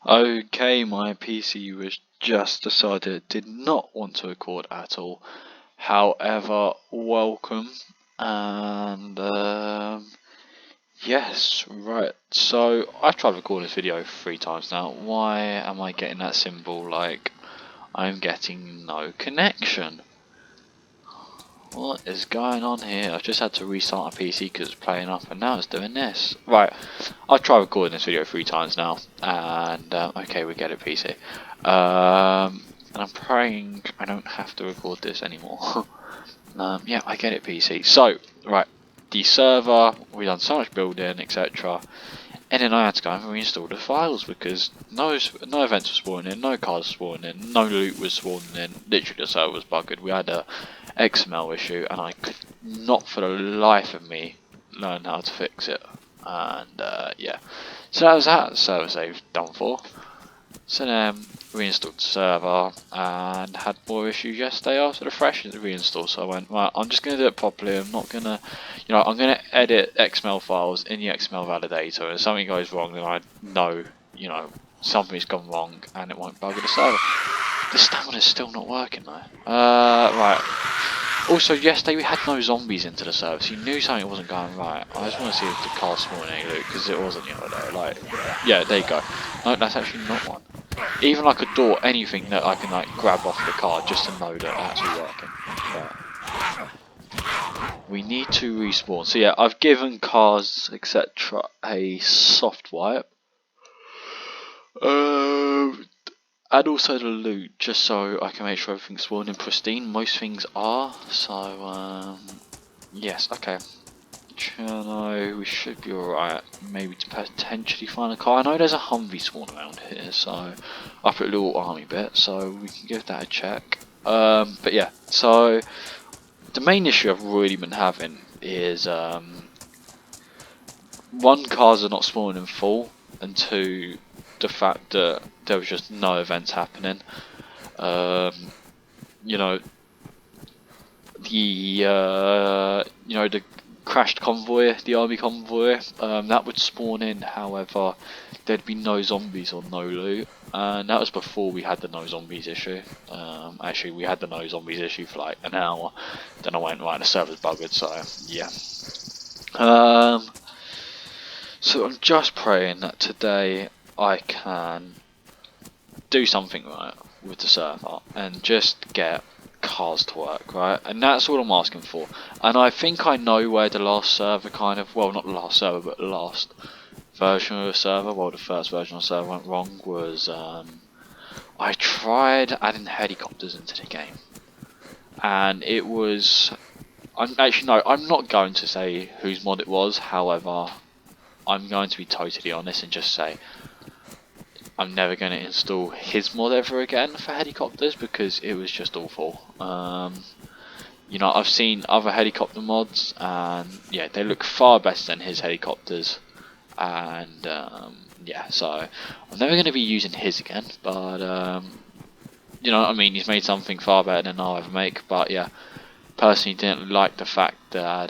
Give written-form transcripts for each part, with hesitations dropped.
Okay, my PC was just decided it did not want to record at all. However, welcome, and yes, right. So I've tried recording this video 3 times now. Why am I getting that symbol like I'm getting no connection? What is going on here? I've just had to restart my PC because it's playing up, and now it's doing this. Right, I've tried recording this video 3 times now, and okay, we get it, PC. And I'm praying I don't have to record this anymore. Yeah, I get it, PC. So, right, the server, we've done so much building, etc. And then I had to go and reinstall the files because no events were spawning in, no cars spawning in, no loot was spawning in. Literally the server was buggered. We had a XML issue and I could not for the life of me learn how to fix it. And yeah, so that was that. Server save done for. So then reinstalled the server and had more issues yesterday after the fresh reinstall. So I went, right, I'm just going to do it properly. I'm not going to, I'm going to edit XML files in the XML validator. If something goes wrong, then I know, something's gone wrong and it won't bug the server. The stamina's still not working though. Right. Also, yesterday we had no zombies into the server, so you knew something wasn't going right. I just want to see if the car spawned any loot, because it wasn't the other day. Like, yeah, there you go. No, that's actually not one. Even like a door, anything that I can like grab off the car just to know that it's actually working. But we need to respawn. So yeah, I've given cars, etc. a soft wipe. And also the loot, just so I can make sure everything's spawned in pristine. Most things are, so yes, okay. We should be alright. Maybe to potentially find a car. I know there's a Humvee spawn around here, so I put a little army bit, so we can give that a check. But yeah, so the main issue I've really been having is one, cars are not spawning in full, and two, the fact that there was just no events happening. You know, the crashed convoy, the army convoy, that would spawn in. However, there'd be no zombies or no loot, and that was before we had the no zombies issue. Actually, we had the no zombies issue for like an hour. Then I went, right, the server's buggered, so yeah. So I'm just praying that today I can do something right with the server and just get cars to work, right? And that's all I'm asking for. And I think I know where the last server well, not the last server, but the last version of the server, well, the first version of the server went wrong was, I tried adding helicopters into the game. And it was, I'm not going to say whose mod it was, however, I'm going to be totally honest and just say, I'm never going to install his mod ever again for helicopters because it was just awful. I've seen other helicopter mods and yeah, they look far better than his helicopters. And yeah, so I'm never going to be using his again. But he's made something far better than I'll ever make. But yeah, personally didn't like the fact that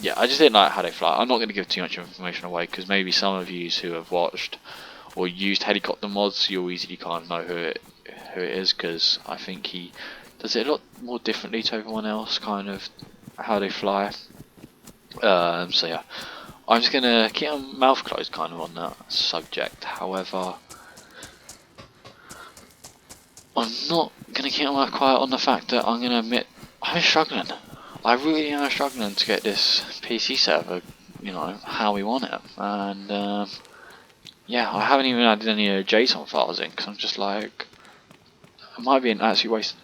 yeah, I just didn't like how they fly. I'm not going to give too much information away because maybe some of you who have watched or used helicopter mods, you'll easily kind of know who it is, because I think he does it a lot more differently to everyone else, kind of how they fly. So yeah, I'm just gonna keep my mouth closed kind of on that subject. However, I'm not gonna keep my mouth quiet on the fact that I'm gonna admit I'm struggling. I really am struggling to get this PC server, how we want it, and yeah, I haven't even added any JSON files in because I'm just like, it might be an absolute waste.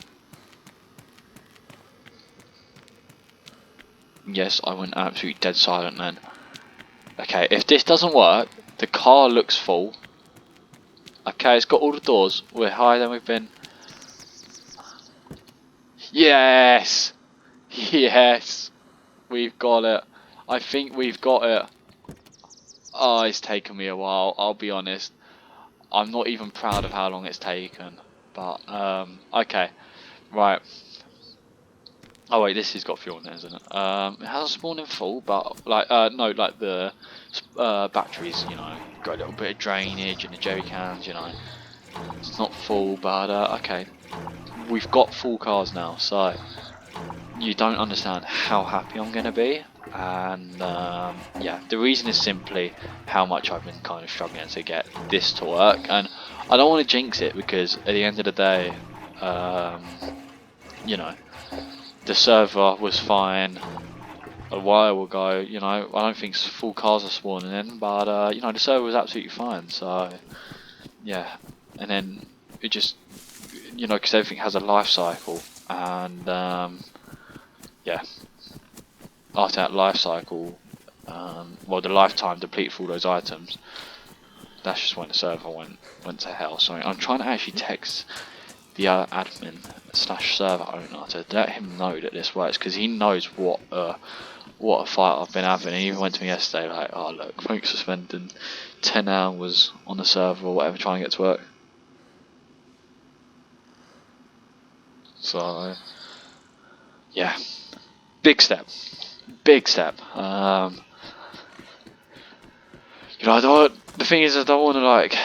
Yes, I went absolutely dead silent then. Okay, if this doesn't work, the car looks full. Okay, it's got all the doors. We're higher than we've been. Yes! Yes! We've got it. I think we've got it. Oh, it's taken me a while, I'll be honest. I'm not even proud of how long it's taken. But, okay. Right. Oh wait, this has got fuel in there, isn't it? It hasn't spawned in full, but like no, like the batteries, you know, got a little bit of drainage in the jerry cans, you know. It's not full, but okay, we've got full cars now, so you don't understand how happy I'm gonna be. And yeah, the reason is simply how much I've been kind of struggling to get this to work, and I don't want to jinx it because at the end of the day, you know, the server was fine a while ago. You know, I don't think full cars are spawning in, but you know, the server was absolutely fine. So yeah, and then it just, you know, because everything has a life cycle, and yeah, after that life cycle, well, the lifetime depleted for all those items. That's just when the server went to hell. So I'm trying to actually text the admin / server owner to let him know that this works, because he knows what a fight I've been having. He even went to me yesterday like, oh look, thanks for spending 10 hours on the server or whatever trying to get to work. So yeah, big step. You know, the thing is, I don't want to like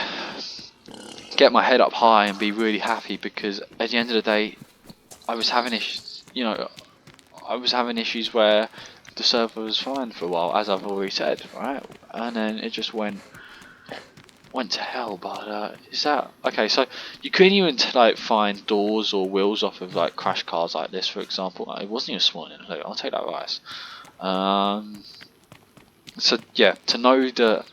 get my head up high and be really happy, because at the end of the day, I was having issues. You know, I was having issues where the server was fine for a while, as I've already said, right? And then it just went to hell. But is that okay? So you couldn't even like find doors or wheels off of like crash cars like this, for example. It wasn't even spawning. Look, I'll take that rice. So yeah, to know that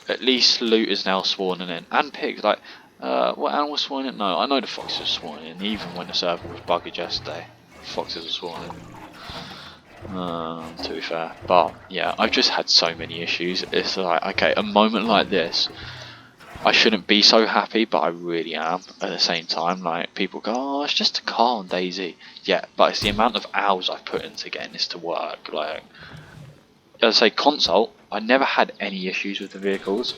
at least loot is now spawning in, and pigs. Like, what animal was spawning in? No, I know the foxes were spawning in, even when the server was buggered yesterday. Foxes were spawning in, to be fair. But yeah, I've just had so many issues. It's like, okay, a moment like this, I shouldn't be so happy, but I really am at the same time. Like, people go, oh, it's just a car on DayZ. Yeah, but it's the amount of hours I've put into getting this to work. Like, as I say, console, I never had any issues with the vehicles.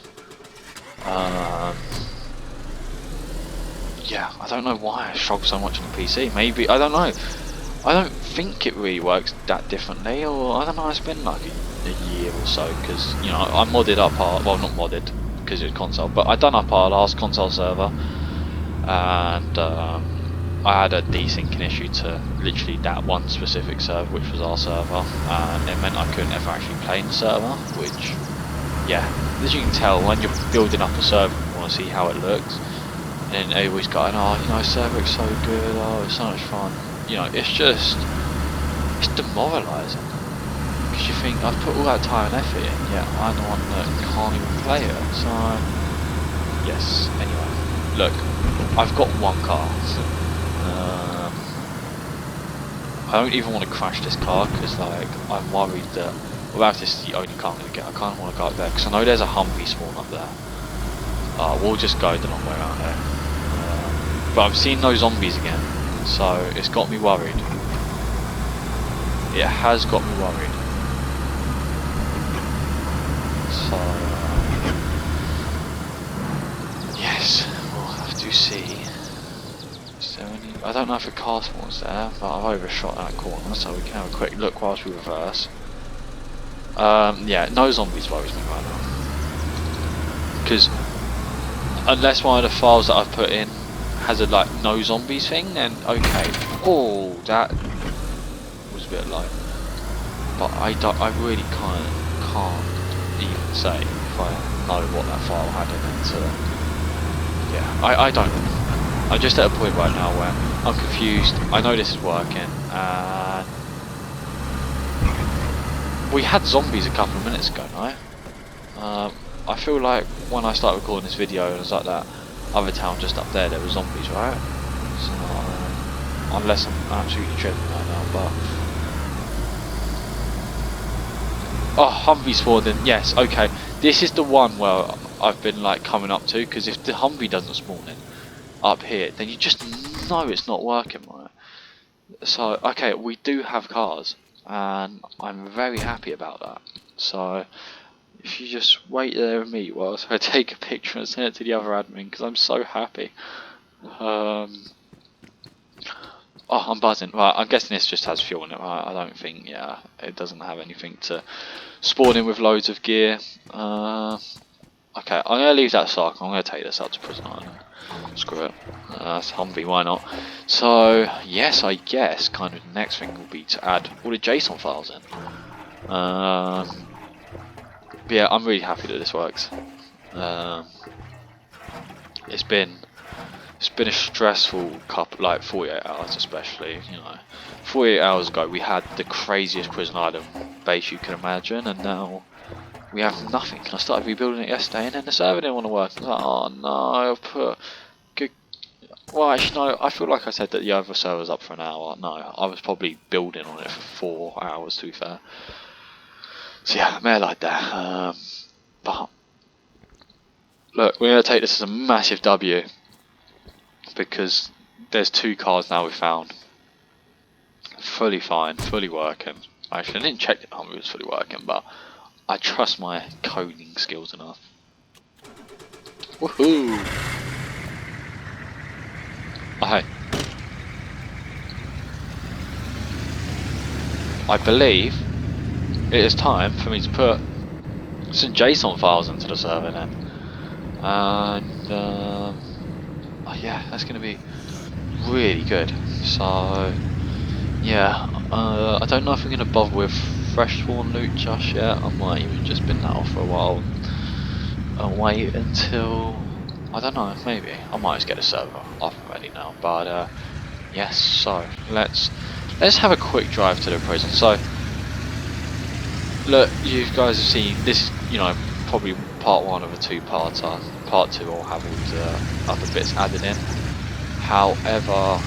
Yeah, I don't know why I struggle so much on the PC. Maybe, I don't know. I don't think it really works that differently, or I don't know, it's been like a year or so, because, you know, I modded up our, well, not modded, because it was console, but I done up our last console server, and I had a desyncing issue to literally that one specific server, which was our server, and it meant I couldn't ever actually play in the server, which, yeah, as you can tell, when you're building up a server, you want to see how it looks, and everybody's going, oh, you know, server looks so good, oh, it's so much fun. You know, it's just, it's demoralising, because you think, I've put all that time and effort in, yet I'm the one that can't even play it. So yes, anyway, look, I've got one car. I don't even want to crash this car, because like, I'm worried that, well, if this is the only car I'm going to get, I kind of want to go up there, because I know there's a Humvee spawn up there. We'll just go the long way around there. But I've seen those zombies again, so it's got me worried. It has got me worried. So yes, we'll have to see. Is there any, I don't know if a car spawns there, but I've overshot that corner, so we can have a quick look whilst we reverse. Yeah, no zombies worries me right now, because unless one of the files that I've put in has a like no zombies thing, then okay. Oh, that was a bit low, but I really can't even say if I know what that file had in it. So yeah, I don't know. I'm just at a point right now where I'm confused. I know this is working, and we had zombies a couple of minutes ago, right? I feel like when I started recording this video, it was like that other town just up there were zombies, right? So, unless I'm absolutely tripping right now, but... Oh, Humvee spawned in, yes, okay. This is the one where I've been like coming up to, because if the Humvee doesn't spawn in up here, then you just know it's not working, right? So, okay, we do have cars, and I'm very happy about that. So, if you just wait there with me whilst I take a picture and send it to the other admin, because I'm so happy. Oh, I'm buzzing. Right, I'm guessing this just has fuel in it, right? I don't think, yeah, it doesn't have anything to spawn in with loads of gear. Okay, I'm going to leave that aside. I'm going to take this out to Prison Island. Screw it. That's Humvee, why not? So, yes, I guess kind of the next thing will be to add all the JSON files in. Yeah, I'm really happy that this works. It's been a stressful couple, like 48 hours especially, you know. 48 hours ago we had the craziest Prison Island base you can imagine, and now we have nothing. I started rebuilding it yesterday and then the server didn't want to work. I was like, oh no, I've put good. Well, actually no, I feel like I said that the other server's up for an hour. No, I was probably building on it for 4 hours to be fair. So yeah, made like that. But look, we're going to take this as a massive W, because there's 2 cars now we found. Fully fine, fully working. Actually, I didn't check the Humvee was fully working, but I trust my coding skills enough. Woohoo! Oh, hey. I believe it is time for me to put some JSON files into the server then. And, oh yeah, that's going to be really good. So, yeah, I don't know if I'm going to bother with fresh spawn loot just yet. I might even just bin that off for a while and wait until, I don't know, maybe I might just get a server off already now. But yes, so let's have a quick drive to the prison. So look, you guys have seen this, you know, probably part 1 of a 2-parter. Part 2 will have all the other bits added in. However,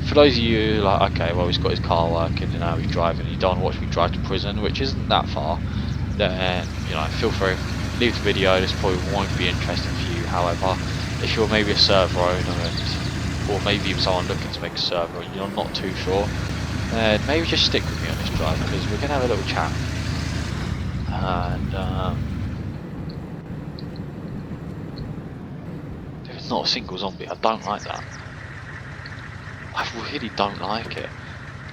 for those of you like, okay, well he's got his car working and now he's driving, you don't watch me drive to prison, which isn't that far, then, you know, feel free, leave the video. This probably won't be interesting for you. However, if you're maybe a server owner or maybe even someone looking to make a server and you're not too sure, then maybe just stick with me on this drive, because we're going to have a little chat. And there's not a single zombie. I don't like that. I really don't like it.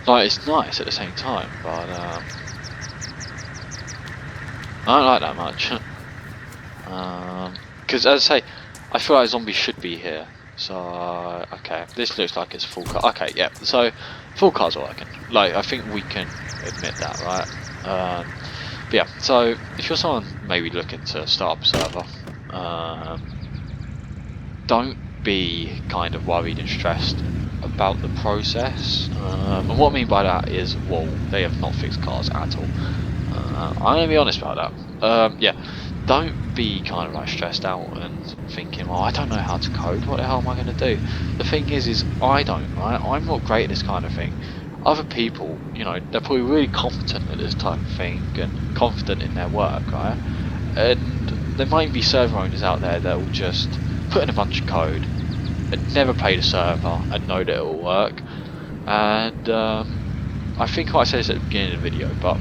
Like, it's nice at the same time, but I don't like that much. Because as I say, I feel like zombies should be here. So okay, this looks like it's full car. Okay, yeah. So full cars are working. Like, I think we can admit that, right? But yeah. So if you're someone maybe looking to start up a server, don't be kind of worried and stressed about the process. And what I mean by that is, well, they have not fixed cars at all. I'm gonna be honest about that. Yeah, don't be kind of like stressed out and thinking, well, I don't know how to code. What the hell am I gonna do? The thing is I don't, right? I'm not great at this kind of thing. Other people, you know, they're probably really competent at this type of thing and confident in their work, right? And there might be server owners out there that will just put in a bunch of code and never play the server and know that it will work. And I think I said this at the beginning of the video, but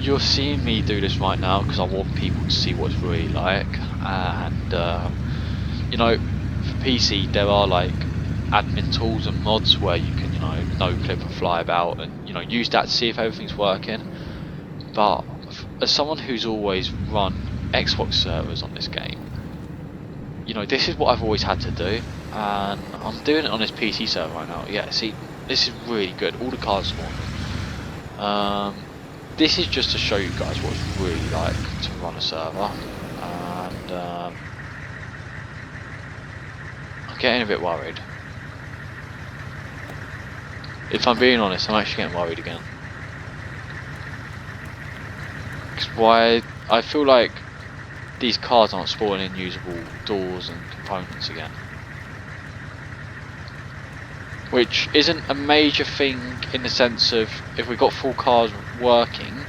you're seeing me do this right now because I want people to see what it's really like. And you know, for PC there are like admin tools and mods where you can, you know, no clip and fly about and, you know, use that to see if everything's working. But as someone who's always run Xbox servers on this game, you know, this is what I've always had to do, and I'm doing it on this PC server right now. Yeah, see, this is really good. All the cars spawn. This is just to show you guys what it's really like to run a server, and I'm getting a bit worried. If I'm being honest, I'm actually getting worried again. Because why? I feel like these cars aren't spawning usable doors and components again. Which isn't a major thing in the sense of, if we've got full cars working,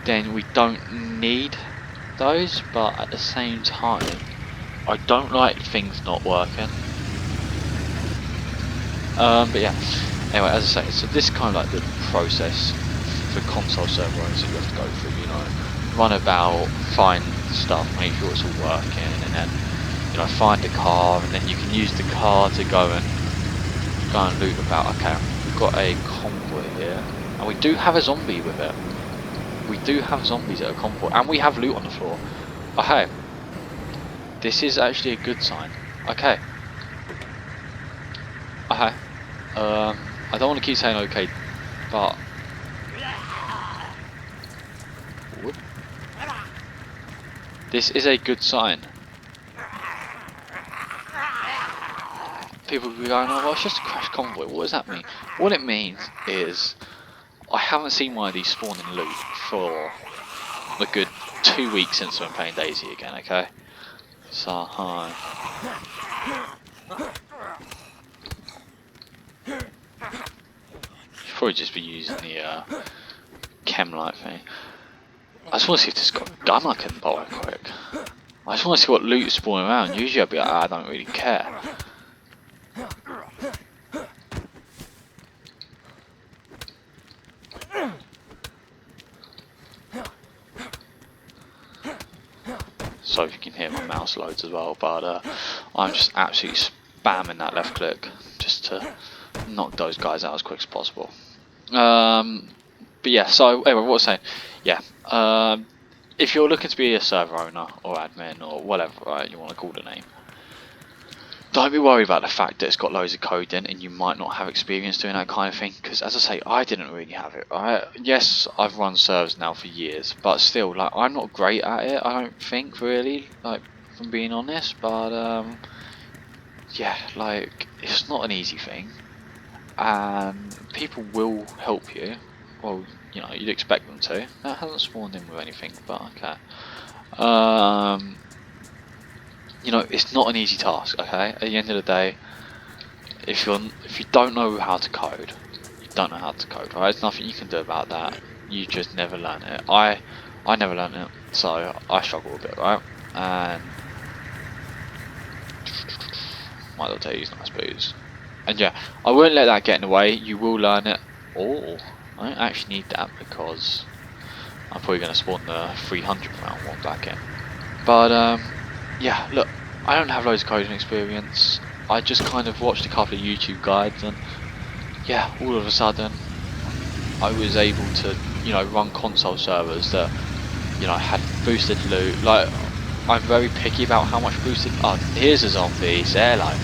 then we don't need those, but at the same time, I don't like things not working. But yeah, anyway, as I say, so this is kind of like the process for console server owners that you have to go through, you know, run about, find stuff, make sure it's all working, and then you know, find a car, and then you can use the car to go and loot about. Okay, we've got a convoy here, and we do have a zombie with it. We do have zombies at a convoy, and we have loot on the floor. Okay, this is actually a good sign. Okay. Okay. I don't want to keep saying okay, but this is a good sign. People will be going, oh, well, it's just a crash convoy. What does that mean? What it means is I haven't seen one of these spawn in loot for a good 2 weeks since I've been playing DayZ again, okay? So, hi. Should probably just be using the chem light thing. I just want to see if this has got a gun I can buy quick. I just want to see what loot is spawning around. Usually I'd be like, I don't really care. So if you can hear my mouse loads as well, but I'm just absolutely spamming that left click just to knock those guys out as quick as possible. But yeah, so anyway, what I was saying, yeah, if you're looking to be a server owner or admin or whatever, right, you want to call the name, don't be worried about the fact that it's got loads of code in and you might not have experience doing that kind of thing, because as I say, I didn't really have it, right? Yes, I've run servers now for years, but still, like, I'm not great at it, I don't think, really, like, from being honest, but, yeah, like, it's not an easy thing, and people will help you, well, you know, you'd expect them to. That hasn't spawned in with anything, but okay. You know, it's not an easy task, okay? At the end of the day, if you don't know how to code, you don't know how to code, right? There's nothing you can do about that. You just never learn it. I never learned it, so I struggle a bit, right? And might as well tell you, nice boots. And yeah, I won't let that get in the way. You will learn it. Oh, I don't actually need that because I'm probably going to spawn the 300 round one back in. But yeah, look, I don't have loads of coding experience. I just kind of watched a couple of YouTube guides, and yeah, all of a sudden I was able to, you know, run console servers that, you know, had boosted loot. Like, I'm very picky about how much boosted. Oh, here's a zombie. Say hello.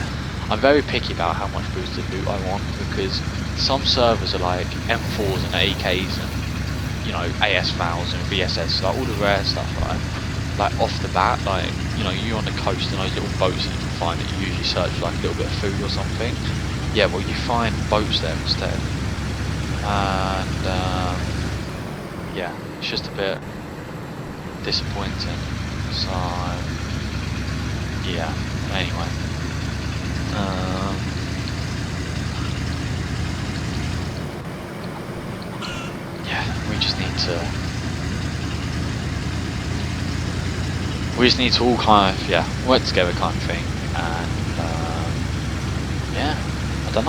I'm very picky about how much boosted loot I want, because some servers are like M4s and AKs and, you know, AS Vals and VSS, like all the rare stuff, right? Like off the bat, like, you know, you're on the coast and those little boats that you can find that you usually search for like a little bit of food or something. Yeah, well, you find boats there instead, and yeah, it's just a bit disappointing. So yeah, anyway, yeah, we just need to all kind of, yeah, work together kind of thing, and yeah, I don't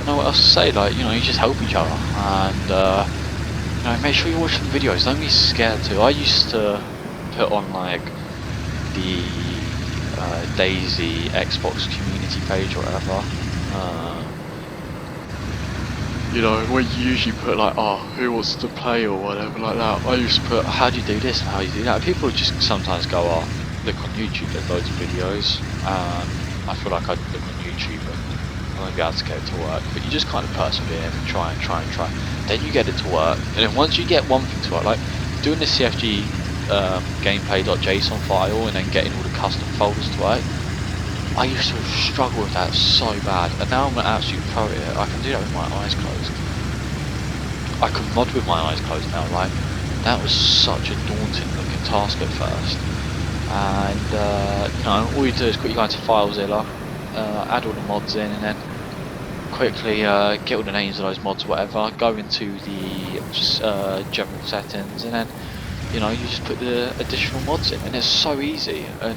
know what else to say. Like, you know, you just help each other, and you know, make sure you watch the videos. Don't be scared to. I used to put on like the DayZ Xbox community page or whatever. You know, where you usually put like, oh, who wants to play or whatever like that. I used to put, how do you do this and how do you do that. People just sometimes go, oh, look on YouTube, there's loads of videos. I feel like I'd look on YouTube and I won't be able to get it to work. But you just kind of persevere and try. Then you get it to work. And then once you get one thing to work, like doing the CFG gameplay.json file and then getting all the custom folders to work, I used to struggle with that so bad, and now I'm an absolute pro at it. I can do that with my eyes closed. I can mod with my eyes closed now. Like, that was such a daunting looking task at first. And you know, all you do is quickly go into FileZilla, add all the mods in, and then quickly get all the names of those mods, whatever. Go into the general settings, and then, you know, you just put the additional mods in, and it's so easy. And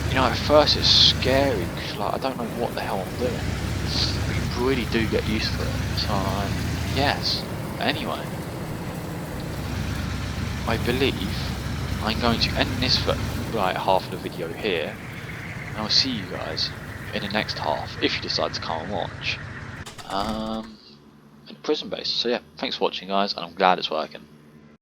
you know, at first it's scary because, like, I don't know what the hell I'm doing. But you really do get used to it. So yes. Anyway, I believe I'm going to end this for like half of the video here, and I'll see you guys in the next half, if you decide to come and watch, in Prison Base. So yeah, thanks for watching guys, and I'm glad it's working.